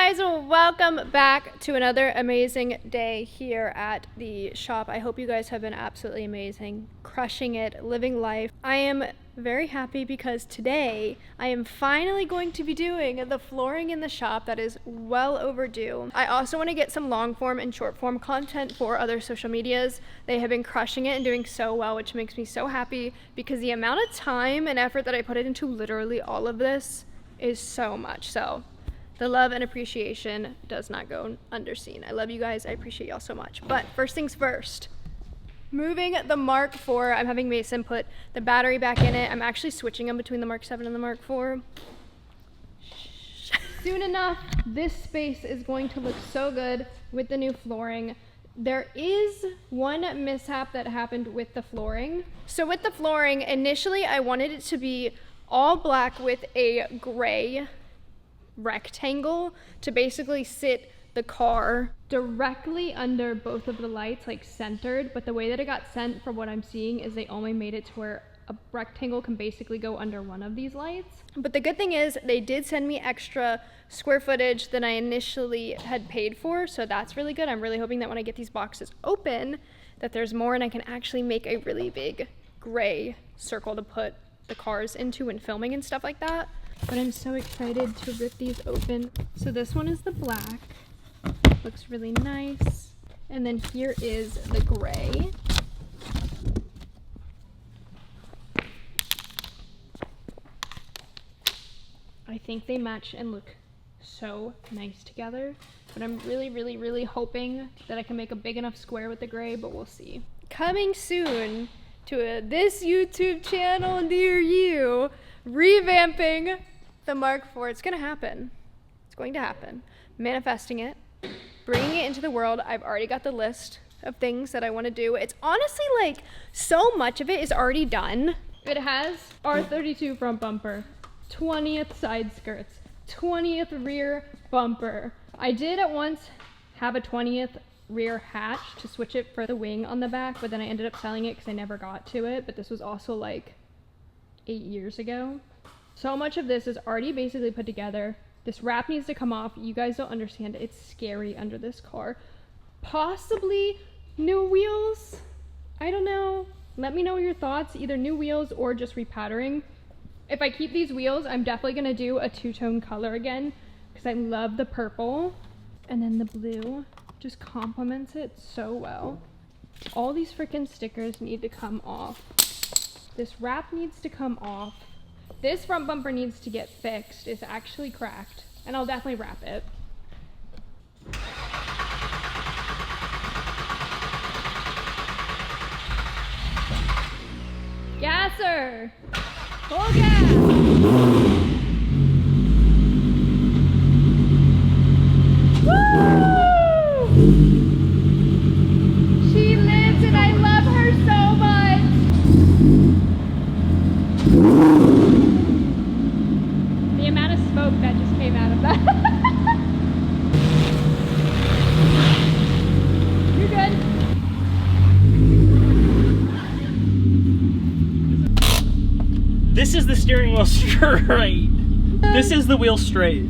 guys, welcome back to another amazing day here at the shop. I hope you guys have been absolutely amazing, crushing it, living life. I am very happy because today I am finally going to be doing the flooring in the shop that is well overdue. I also want to get some long form and short form content for other social medias. They have been crushing it and doing so well, which makes me so happy because the amount of time and effort that I put into literally all of this is so much. So the love and appreciation does not go underseen. I love you guys. I appreciate y'all so much. But first things first, moving the Mark IV. I'm having Mason put the battery back in it. I'm actually switching them between the Mark VII and the Mark IV. Soon enough, this space is going to look so good with the new flooring. There is one mishap that happened with the flooring. So with the flooring, initially I wanted it to be all black with a gray rectangle to basically sit the car directly under both of the lights, like centered, but the way that it got sent from what I'm seeing is they only made it to where a rectangle can basically go under one of these lights. But the good thing is they did send me extra square footage than I initially had paid for, so that's really good. I'm really hoping that when I get these boxes open that there's more and I can actually make a really big gray circle to put the cars into when filming and stuff like that. But I'm so excited to rip these open. So this one is the black, looks really nice. And then here is the gray. I think they match and look so nice together. But I'm really hoping that I can make a big enough square with the gray, but we'll see. Coming soon to this YouTube channel near you, revamping the Mark IV. It's gonna happen. It's going to happen. Manifesting it, bringing it into the world. I've already got the list of things that I want to do. It's honestly like so much of it is already done. It has R32 front bumper, 20th side skirts, 20th rear bumper. I did at once have a 20th rear hatch to switch it for the wing on the back, but then I ended up selling it because I never got to it. But this was also like 8 years ago. So much of this is already basically put together. This wrap needs to come off. You guys don't understand. It's scary under this car. Possibly new wheels. I don't know. Let me know your thoughts, either new wheels or just repowdering. If I keep these wheels, I'm definitely gonna do a two-tone color again because I love the purple. And then the blue just complements it so well. All these freaking stickers need to come off. This wrap needs to come off. This front bumper needs to get fixed. It's actually cracked, and I'll definitely wrap it. Gasser! Full gas! Woo! She lives and I love her so much! The amount of smoke that just came out of that. You're good. This is the steering wheel straight. This is the wheel straight.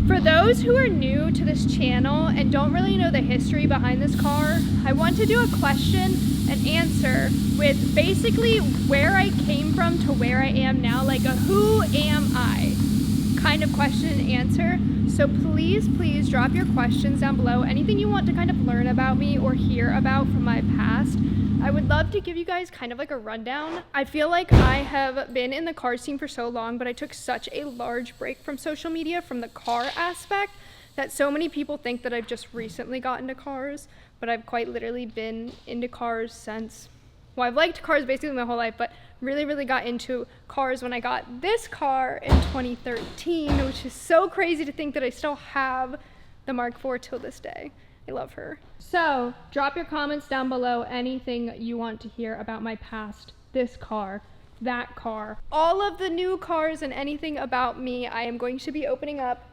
For those who are new to this channel and don't really know the history behind this car, I want to do a question and answer with basically where I came from to where I am now, like a who am I kind of question and answer. So please drop your questions down below. Anything you want to kind of learn about me or hear about from my past. I would love to give you guys kind of like a rundown. I feel like I have been in the car scene for so long, but I took such a large break from social media, from the car aspect, that so many people think that I've just recently got into cars, but I've quite literally been into cars since, well, I've liked cars basically my whole life, but really got into cars when I got this car in 2013, which is so crazy to think that I still have the Mark IV till this day. I love her. So drop your comments down below, anything you want to hear about my past, this car, that car, all of the new cars and anything about me. I am going to be opening up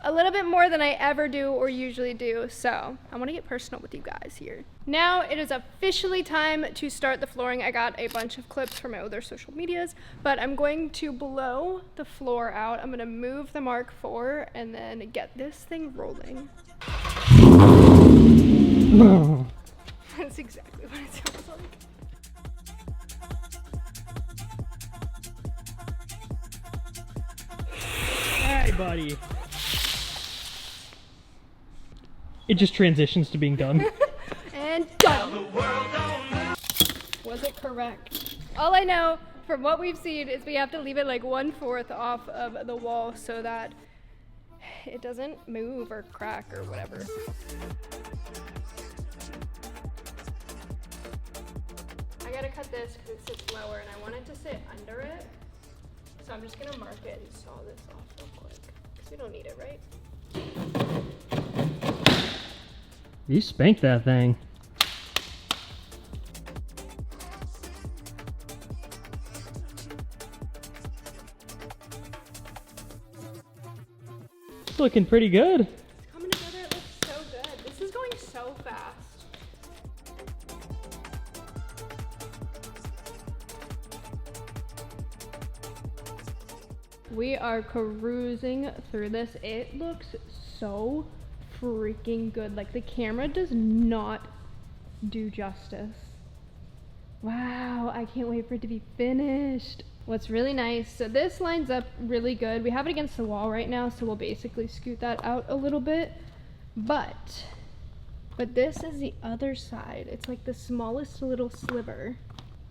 a little bit more than I ever do or usually do. So I want to get personal with you guys here. Now it is officially time to start the flooring. I got a bunch of clips from my other social medias, but I'm going to blow the floor out. I'm going to move the Mark IV and then get this thing rolling. That's exactly what it sounds like. Hey, buddy. It just transitions to being done. And done. Was it correct? All I know from what we've seen is we have to leave it like 1/4 off of the wall so that it doesn't move or crack or whatever. I gotta cut this because it sits lower and I want it to sit under it. So I'm just gonna mark it and saw this off real quick because we don't need it, right? You spanked that thing. It's looking pretty good. It's coming together, it looks so good. This is going so fast. We are cruising through this. It looks so freaking good. Like the camera does not do justice. Wow, I can't wait for it to be finished. What's really nice, so this lines up really good. We have it against the wall right now, so we'll basically scoot that out a little bit. But this is the other side. It's like the smallest little sliver.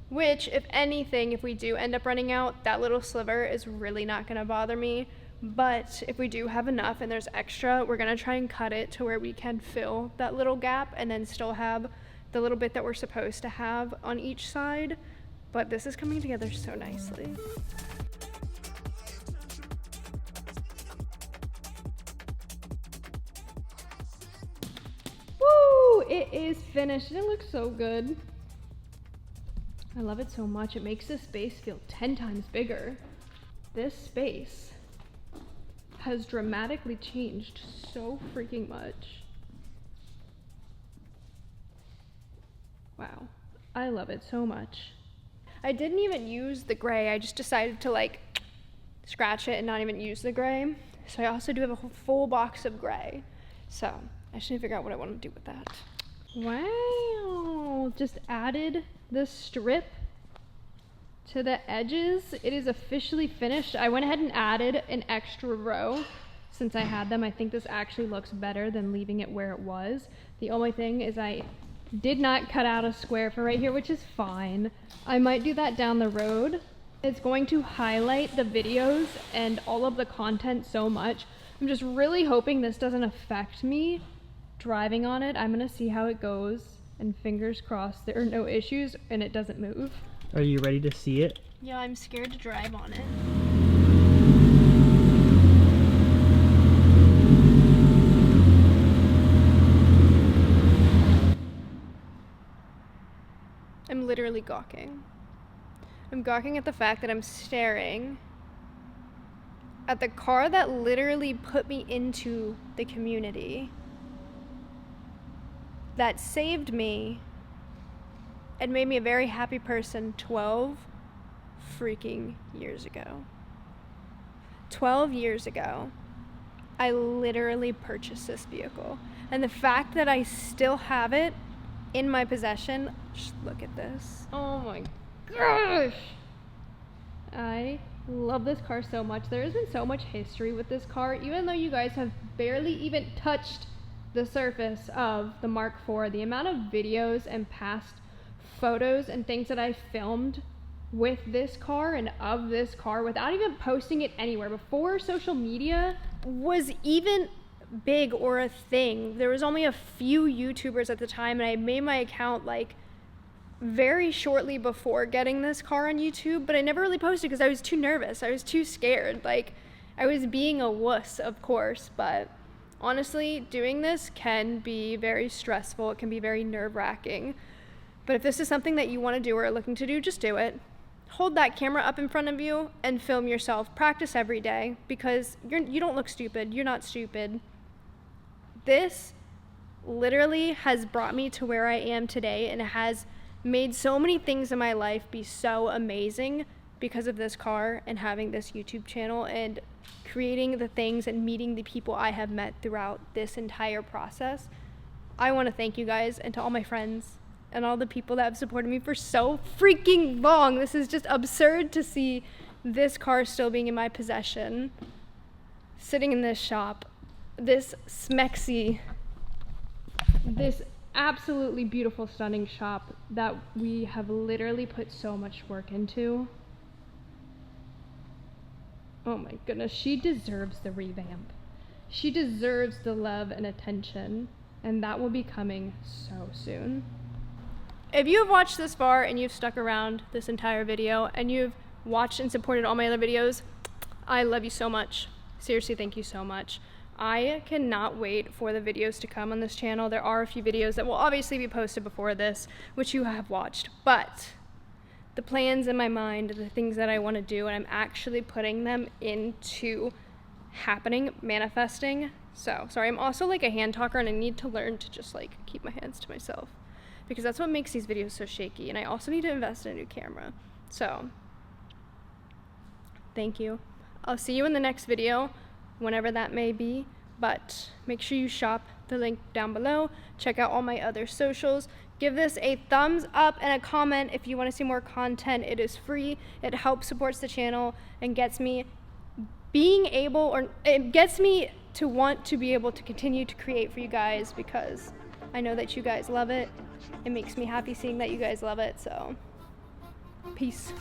Which, if anything, if we do end up running out, that little sliver is really not gonna bother me. But if we do have enough and there's extra, we're gonna try and cut it to where we can fill that little gap and then still have the little bit that we're supposed to have on each side. But this is coming together so nicely. Woo! It is finished and it looks so good. I love it so much. It makes this space feel 10 times bigger. This space has dramatically changed so freaking much. Wow, I love it so much. I didn't even use the gray. I just decided to like scratch it and not even use the gray. So I also do have a whole full box of gray. So I just need to figure out what I want to do with that. Wow, just added the strip to the edges. It is officially finished. I went ahead and added an extra row since I had them. I think this actually looks better than leaving it where it was. The only thing is I did not cut out a square for right here, which is fine. I might do that down the road. It's going to highlight the videos and all of the content so much. I'm just really hoping this doesn't affect me driving on it. I'm gonna see how it goes and fingers crossed there are no issues and it doesn't move. Are you ready to see it? Yeah, I'm scared to drive on it. I'm literally gawking. I'm gawking at the fact that I'm staring at the car that literally put me into the community, that saved me and made me a very happy person 12 freaking years ago. 12 years ago, I literally purchased this vehicle. And the fact that I still have it in my possession, just look at this. Oh my gosh! I love this car so much. There has been so much history with this car, even though you guys have barely even touched the surface of the Mark IV. The amount of videos and past photos and things that I filmed with this car and of this car without even posting it anywhere before social media was even big or a thing. There was only a few YouTubers at the time, and I made my account like very shortly before getting this car on YouTube, but I never really posted because I was too nervous. I was too scared. Like, I was being a wuss, of course, but honestly, doing this can be very stressful. It can be very nerve-wracking. But if this is something that you want to do or are looking to do, just do it. hold that camera up in front of you and film yourself. Practice every day, because you don't look stupid. You're not stupid. This literally has brought me to where I am today, and it has made so many things in my life be so amazing because of this car and having this YouTube channel and creating the things and meeting the people I have met throughout this entire process. I want to thank you guys, and to all my friends and all the people that have supported me for so freaking long. This is just absurd to see this car still being in my possession, sitting in this shop, this smexy, this absolutely beautiful, stunning shop that we have literally put so much work into. Oh my goodness, she deserves the revamp. She deserves the love and attention, and that will be coming so soon. If you have watched this far and you've stuck around this entire video and you've watched and supported all my other videos, I love you so much. Seriously, thank you so much. I cannot wait for the videos to come on this channel. There are a few videos that will obviously be posted before this, which you have watched, but the plans in my mind, the things that I want to do, and I'm actually putting them into happening, manifesting. So, sorry, I'm also like a hand talker, and I need to learn to just like keep my hands to myself, because that's what makes these videos so shaky, and I also need to invest in a new camera. So, thank you. I'll see you in the next video, whenever that may be, but make sure you shop the link down below. Check out all my other socials. Give this a thumbs up and a comment if you want to see more content. It is free. It helps supports the channel and gets me it gets me to want to be able to continue to create for you guys, because I know that you guys love it. It makes me happy seeing that you guys love it. So, peace.